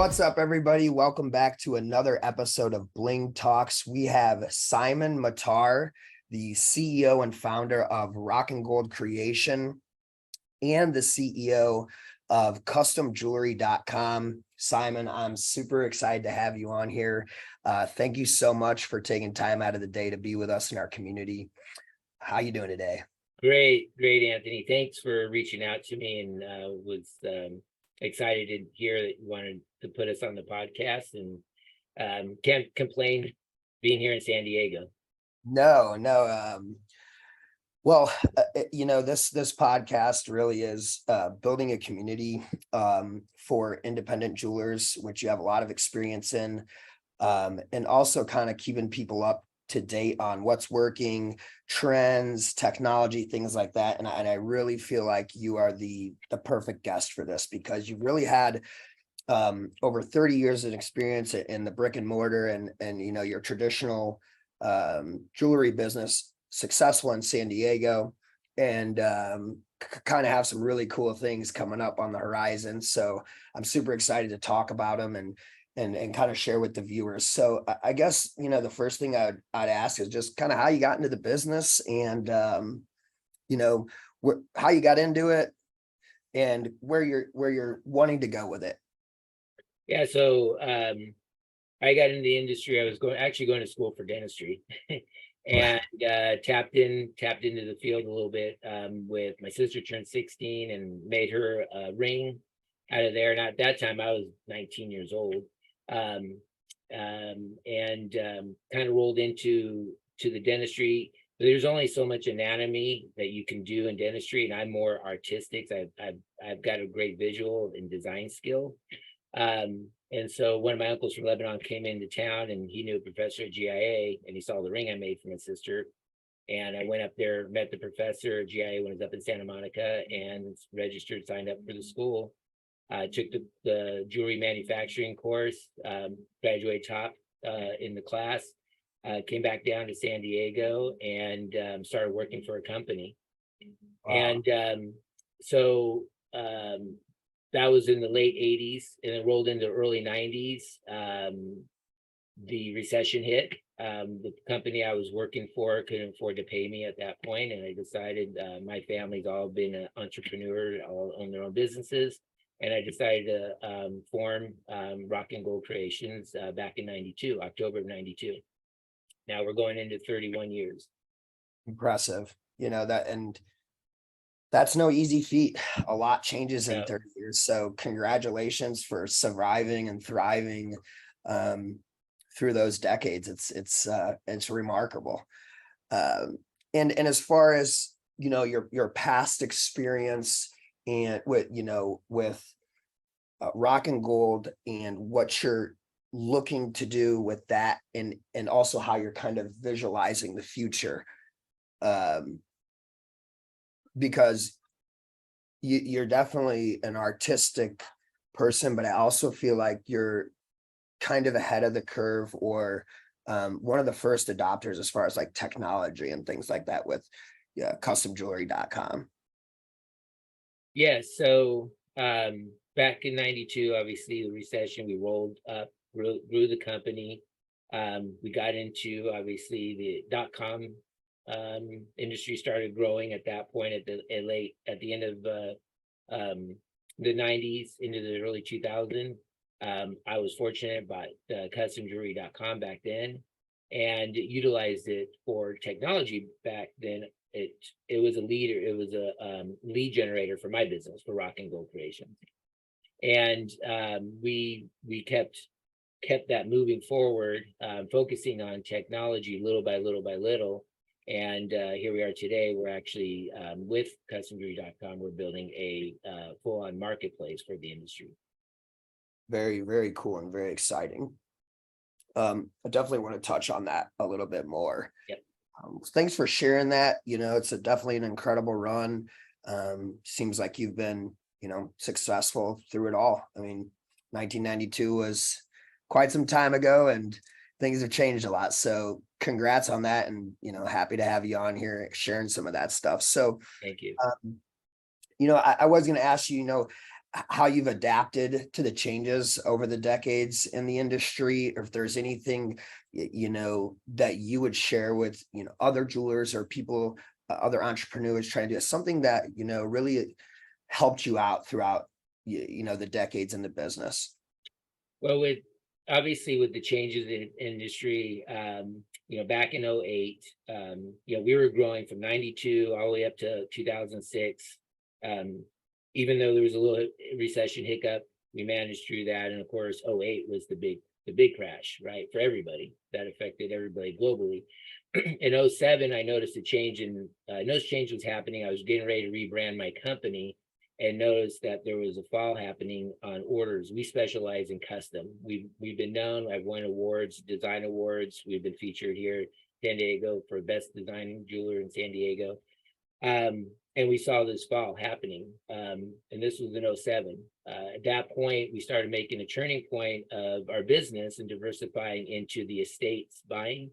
What's up, everybody? Welcome back to another episode of Bling Talks. We have Simon Mattar, the CEO and founder of Rock and Gold Creation and the CEO of CustomJewelry.com. Simon, I'm super excited to have you on here. Thank you so much for taking time out of the day to be with us in our community. How you doing today? Great, Anthony. Thanks for reaching out to me, and was excited to hear that you wanted to put us on the podcast, and can't complain being here in San Diego. No. Well, this podcast really is building a community for independent jewelers, which you have a lot of experience in, and also kind of keeping people up to date on what's working, trends, technology, things like that. And I really feel like you are the perfect guest for this, because you've really had over 30 years of experience in the brick and mortar and your traditional jewelry business, successful in San Diego, and kind of have some really cool things coming up on the horizon. So I'm super excited to talk about them and kind of share with the viewers. So I guess, the first thing I'd ask is just kind of how you got into the business and, how you got into it and where you're wanting to go with it. Yeah, so I got into the industry. I was actually going to school for dentistry, and tapped into the field a little bit with my sister turned 16 and made her a ring out of there. And at that time, I was 19 years old. And kind of rolled into the dentistry. There's only so much anatomy that you can do in dentistry, and I'm more artistic. I've got a great visual and design skill. And so one of my uncles from Lebanon came into town, and he knew a professor at GIA, and he saw the ring I made for my sister. And I went up there, met the professor at GIA when I was up in Santa Monica, and registered, signed up for the school. I took the jewelry manufacturing course, graduated top in the class, came back down to San Diego, and started working for a company. Wow. And so that was in the late 80s, and it rolled into early 90s. The recession hit. The company I was working for couldn't afford to pay me at that point, and I decided my family's all been an entrepreneur, all own their own businesses. And I decided to form Rock and Gold Creations back in '92, October of '92. Now we're going into 31 years. Impressive. And that's no easy feat. A lot changes in 30 years. So congratulations for surviving and thriving through those decades. It's remarkable. And as far as, your past experience and with Rock and Gold and what you're looking to do with that, and also how you're kind of visualizing the future, because you're definitely an artistic person, but I also feel like you're kind of ahead of the curve, or one of the first adopters as far as like technology and things like that with CustomJewelry.com. Yeah, so back in '92, obviously the recession, we rolled up, grew the company. We got into, obviously, the .com industry started growing at that point at the end of the '90s into the early 2000s. I was fortunate, bought CustomJewelry.com back then, and utilized it for technology back then. It was a lead generator for my business, for Rock and Gold Creation. And we kept that moving forward, focusing on technology little by little. And here we are today. We're actually with CustomJewelry.com. We're building a full-on marketplace for the industry. Very, very cool and very exciting. I definitely want to touch on that a little bit more. Yep. Thanks for sharing that. It's definitely an incredible run. Seems like you've been, successful through it all. I mean, 1992 was quite some time ago, and things have changed a lot. So congrats on that. And, happy to have you on here sharing some of that stuff. So thank you. I was going to ask you, how you've adapted to the changes over the decades in the industry, or if there's anything, that you would share with, other jewelers or people, other entrepreneurs trying to do something that, really helped you out throughout, the decades in the business. Well, with obviously with the changes in industry, back in '08, we were growing from 92 all the way up to 2006. Even though there was a little recession hiccup, we managed through that. And of course, '08 was the big crash, right? For everybody that affected everybody globally. In '07, I noticed a change noticed change was happening. I was getting ready to rebrand my company and noticed that there was a fall happening on orders. We specialize in custom. We've been known. I've won awards, design awards. We've been featured here in San Diego for best design jeweler in San Diego. And we saw this fall happening. And this was in '07. At that point, we started making a turning point of our business and diversifying into the estates buying,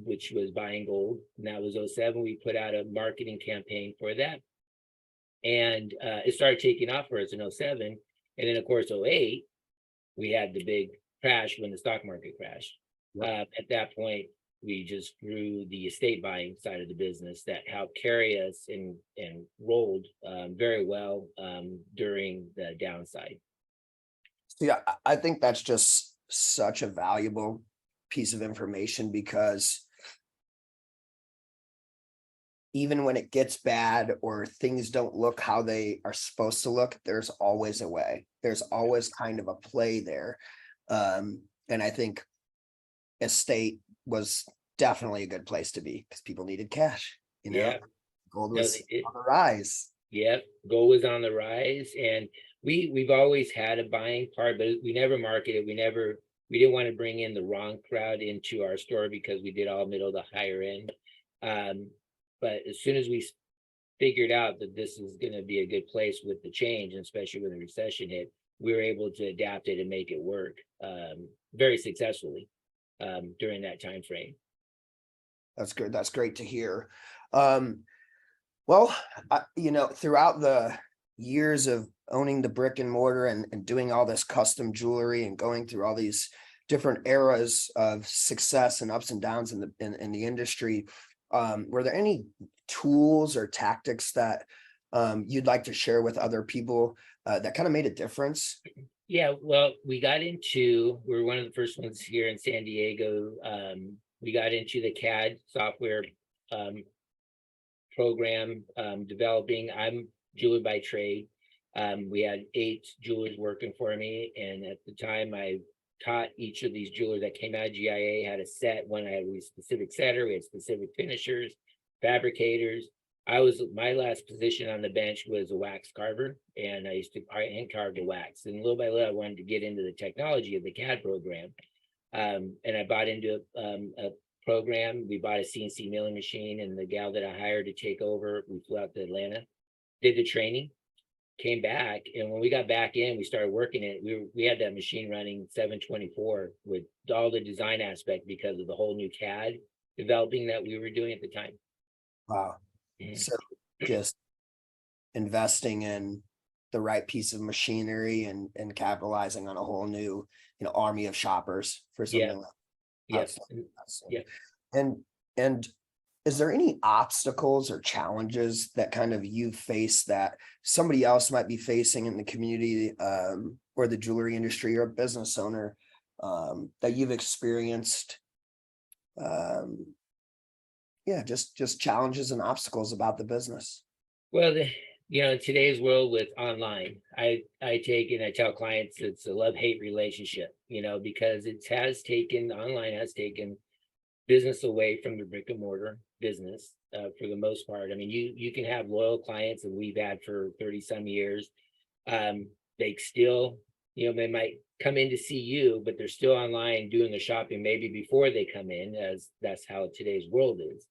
which was buying gold. And that was '07. We put out a marketing campaign for that. And it started taking off for us in '07. And then, of course, '08, we had the big crash when the stock market crashed. Yep. At that point, we just grew the estate buying side of the business that helped carry us and rolled very well during the downside. So yeah, I think that's just such a valuable piece of information, because even when it gets bad or things don't look how they are supposed to look, there's always a way. There's always kind of a play there. And I think estate was definitely a good place to be because people needed cash, Yeah. Gold was on the rise. Yep, gold was on the rise, and we've always had a buying part, but we never marketed. We didn't want to bring in the wrong crowd into our store because we did all middle to higher end. But as soon as we figured out that this is going to be a good place with the change, and especially when the recession hit, we were able to adapt it and make it work very successfully during that time frame. That's good. That's great to hear. Well, throughout the years of owning the brick and mortar and doing all this custom jewelry and going through all these different eras of success and ups and downs in the industry, were there any tools or tactics that you'd like to share with other people that kind of made a difference? Yeah, well, we were one of the first ones here in San Diego. We got into the CAD software program developing. I'm jeweler by trade. We had 8 jewelers working for me, and at the time I taught each of these jewelers that came out of GIA had a set. One had a specific setter, we had specific finishers, fabricators. My last position on the bench was a wax carver, and I used to hand carve the wax. And little by little, I wanted to get into the technology of the CAD program. And I bought into a program. We bought a CNC milling machine, and the gal that I hired to take over, we flew out to Atlanta, did the training, came back, and when we got back in, we started working it. We had that machine running 7/24 with all the design aspect because of the whole new CAD developing that we were doing at the time. Wow. So just investing in the right piece of machinery and capitalizing on a whole new, army of shoppers for something like Yes. Yeah. And is there any obstacles or challenges that kind of you face that somebody else might be facing in the community or the jewelry industry or a business owner that you've experienced? Just challenges and obstacles about the business. Well, in today's world with online, I take and I tell clients it's a love-hate relationship, because online has taken business away from the brick and mortar business for the most part. I mean, you can have loyal clients, and we've had for 30 some years. They still, they might come in to see you, but they're still online doing the shopping maybe before they come in, as that's how today's world is.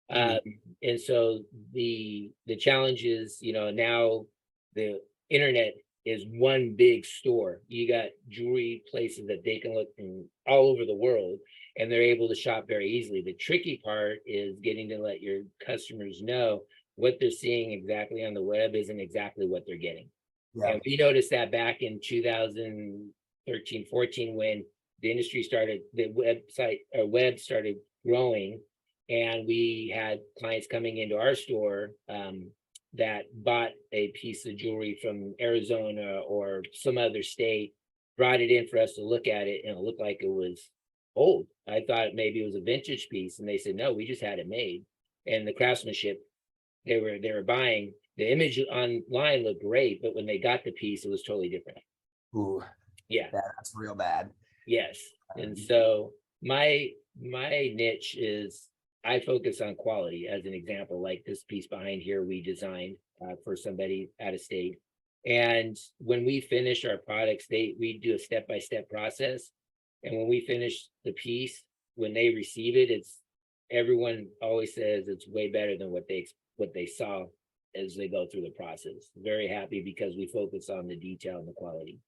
And so the challenge is, now the internet is one big store. You got jewelry places that they can look from all over the world, and they're able to shop very easily. The tricky part is getting to let your customers know what they're seeing exactly on the web isn't exactly what they're getting. Yeah. And we noticed that back in 2013, 14, when the industry started, the web started growing, and we had clients coming into our store that bought a piece of jewelry from Arizona or some other state, brought it in for us to look at it, and it looked like it was old. I thought maybe it was a vintage piece, and they said, no, we just had it made. And the craftsmanship they were buying, the image online looked great, but when they got the piece, it was totally different. Ooh, Yeah. that's real bad. Yes. And so my niche is, I focus on quality. As an example, like this piece behind here, we designed for somebody out of state. And when we finish our products, we do a step-by-step process. And when we finish the piece, when they receive it, everyone always says it's way better than what they saw as they go through the process. Very happy because we focus on the detail and the quality.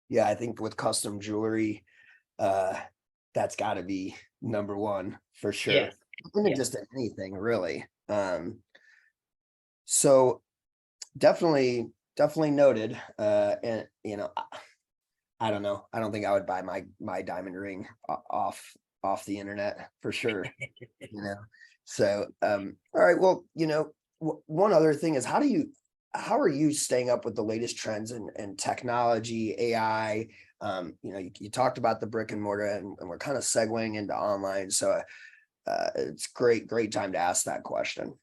Yeah, I think with custom jewelry, that's got to be number one for sure. Yes. Even Yeah. just anything really. So definitely noted. And I don't know. I don't think I would buy my diamond ring off the internet for sure. So all right. Well, one other thing is, how are you staying up with the latest trends in technology, AI? You talked about the brick and mortar, and we're kind of segueing into online. So it's great time to ask that question.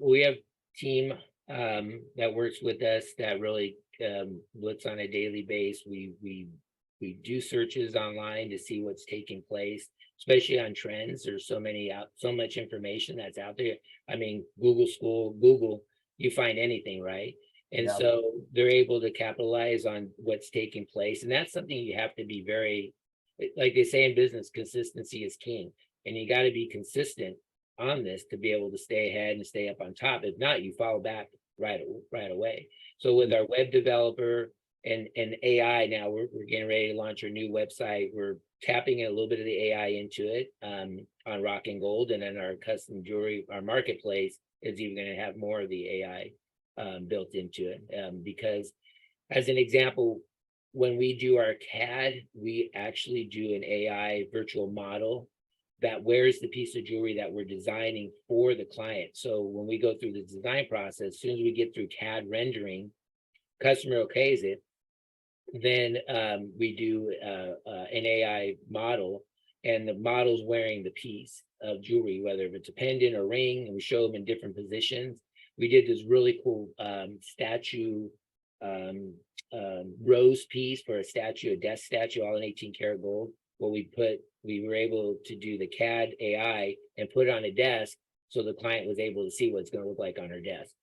We have team that works with us that really looks on a daily basis. We do searches online to see what's taking place, especially on trends. There's so much information that's out there. I mean, Google, you find anything, right? And Yeah. so they're able to capitalize on what's taking place. And that's something you have to be very, like they say in business, consistency is king. And you got to be consistent on this to be able to stay ahead and stay up on top. If not, you fall back right away. So with our web developer and AI, now we're getting ready to launch our new website. We're tapping in a little bit of the AI into it on Rock and Gold, and then our custom jewelry, our marketplace is even going to have more of the AI built into it. Because as an example, when we do our CAD, we actually do an AI virtual model that wears the piece of jewelry that we're designing for the client. So when we go through the design process, as soon as we get through CAD rendering, customer okays it, then we do an AI model, and the model's wearing the piece of jewelry, whether it's a pendant or ring, and we show them in different positions. We did this really cool statue rose piece for a desk statue, all in 18 karat gold. Well, we were able to do the CAD AI and put it on a desk, so the client was able to see what it's going to look like on her desk.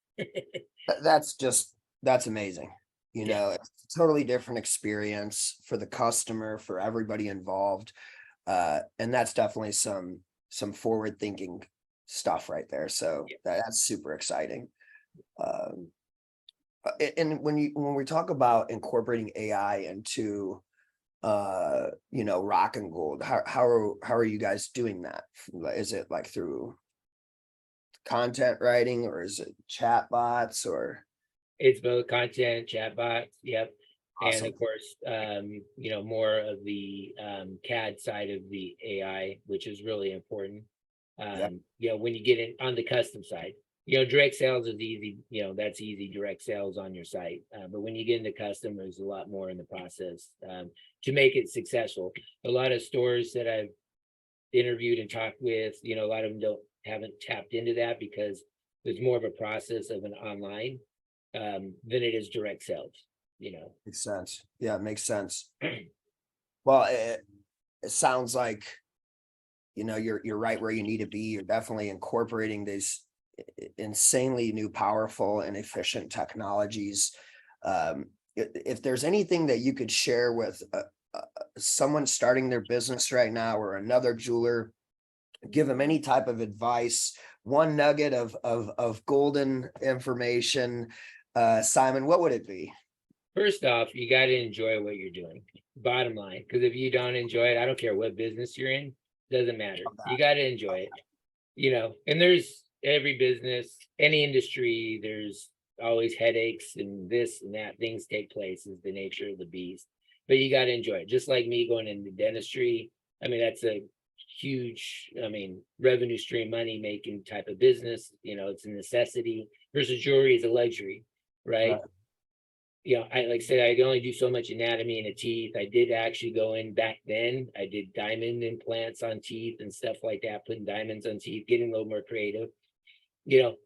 That's amazing. Yeah. It's a totally different experience for the customer, for everybody involved. And that's definitely some forward thinking stuff right there. So that's super exciting. And when we talk about incorporating AI into Rock and Gold, how are you guys doing that? Is it like through content writing, or is it chat bots, or? It's both content, chatbots, yep. Awesome. And of course, more of the CAD side of the AI, which is really important. When you get in on the custom side, direct sales is easy, that's easy, direct sales on your site. But when you get into custom, there's a lot more in the process to make it successful. A lot of stores that I've interviewed and talked with, a lot of them haven't tapped into that because there's more of a process of an online than it is direct sales. Makes sense. Yeah, it makes sense. Well, it sounds like you're right where you need to be. You're definitely incorporating these insanely new, powerful, and efficient technologies. If there's anything that you could share with someone starting their business right now, or another jeweler, give them any type of advice, one nugget of golden information, Simon, what would it be? First off, you got to enjoy what you're doing. Bottom line, because if you don't enjoy it, I don't care what business you're in, doesn't matter. You got to enjoy it. And there's every business, any industry, there's always headaches and this and that, things take place, is the nature of the beast. But you got to enjoy it. Just like me going into dentistry. I mean, that's a huge, revenue stream, money making type of business. It's a necessity versus jewelry is a luxury, right? Right. I like I said, I could only do so much anatomy in the teeth. I did actually go in back then. I did diamond implants on teeth and stuff like that, putting diamonds on teeth, getting a little more creative.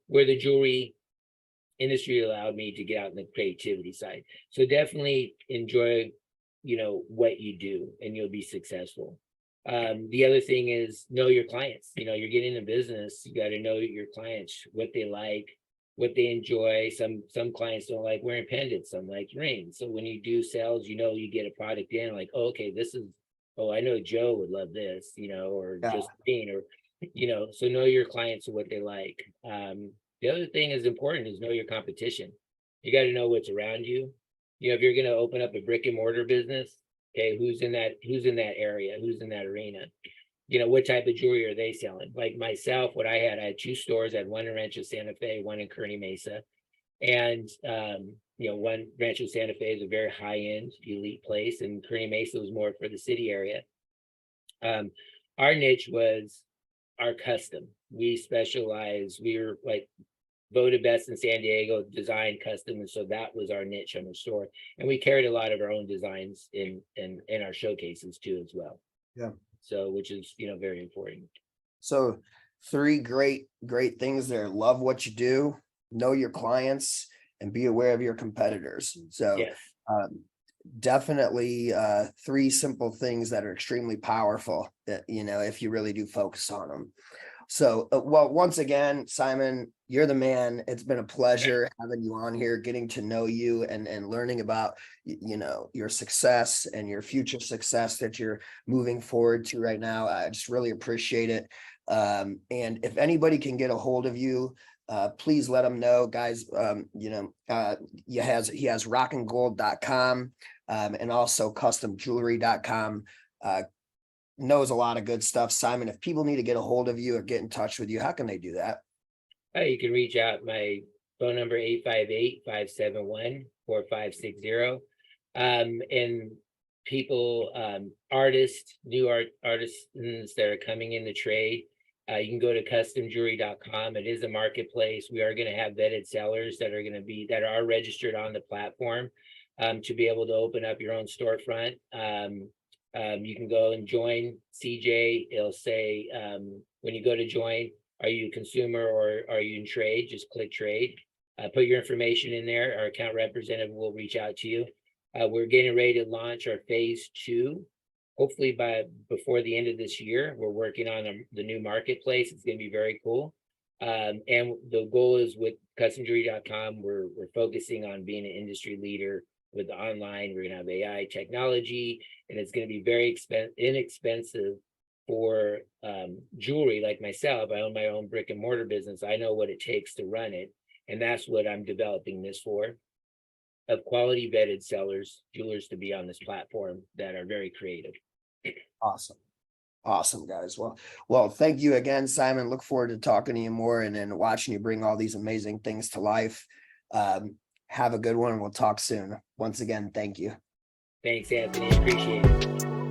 Where the jewelry industry allowed me to get out in the creativity side. So definitely enjoy, what you do, and you'll be successful. The other thing is know your clients. You're getting in business, you got to know your clients, what they like, what they enjoy. Some clients don't like wearing pendants, some like rings. So when you do sales, you get a product in, like, oh, okay, I know Joe would love this, or Yeah. Justine, or so know your clients and what they like. The other thing is important is know your competition. You got to know what's around you. If you're going to open up a brick and mortar business, okay, who's in that area, who's in that arena? What type of jewelry are they selling? Like myself, what I had 2 stores. I had one in Rancho Santa Fe, one in Kearney Mesa. And, one Rancho Santa Fe is a very high-end elite place, and Kearney Mesa was more for the city area. Our niche was our custom. We were like voted best in San Diego, design custom. And so that was our niche on the store. And we carried a lot of our own designs in our showcases too, as well. Yeah. So, which is, very important. So 3 great things there. Love what you do, know your clients, and be aware of your competitors. So Yes. Definitely 3 simple things that are extremely powerful that, if you really do focus on them. So, well, once again, Simon, you're the man. It's been a pleasure having you on here, getting to know you and learning about, your success and your future success that you're moving forward to right now. I just really appreciate it. And if anybody can get a hold of you, please let them know, guys. He has rockandgold.com and also customjewelry.com. Knows a lot of good stuff. Simon, if people need to get a hold of you or get in touch with you, how can they do that? You can reach out. My phone number 858-571-4560. And people, new artists that are coming in the trade, you can go to customjewelry.com. It is a marketplace. We are going to have vetted sellers that are registered on the platform to be able to open up your own storefront. You can go and join CJ. It'll say when you go to join, are you a consumer or are you in trade? Just click trade. Put your information in there. Our account representative will reach out to you. We're getting ready to launch our phase 2. Hopefully before the end of this year. We're working on the new marketplace. It's going to be very cool. And the goal is with customjewelry.com, we're focusing on being an industry leader with the online. We're going to have AI technology, and it's going to be very inexpensive for jewelry. Like myself, I own my own brick and mortar business. I know what it takes to run it, and that's what I'm developing this for. Of quality vetted sellers, jewelers to be on this platform that are very creative. Awesome, guys. Well, thank you again, Simon. Look forward to talking to you more and watching you bring all these amazing things to life. Have a good one. We'll talk soon. Once again, thank you. Thanks, Anthony. Appreciate it.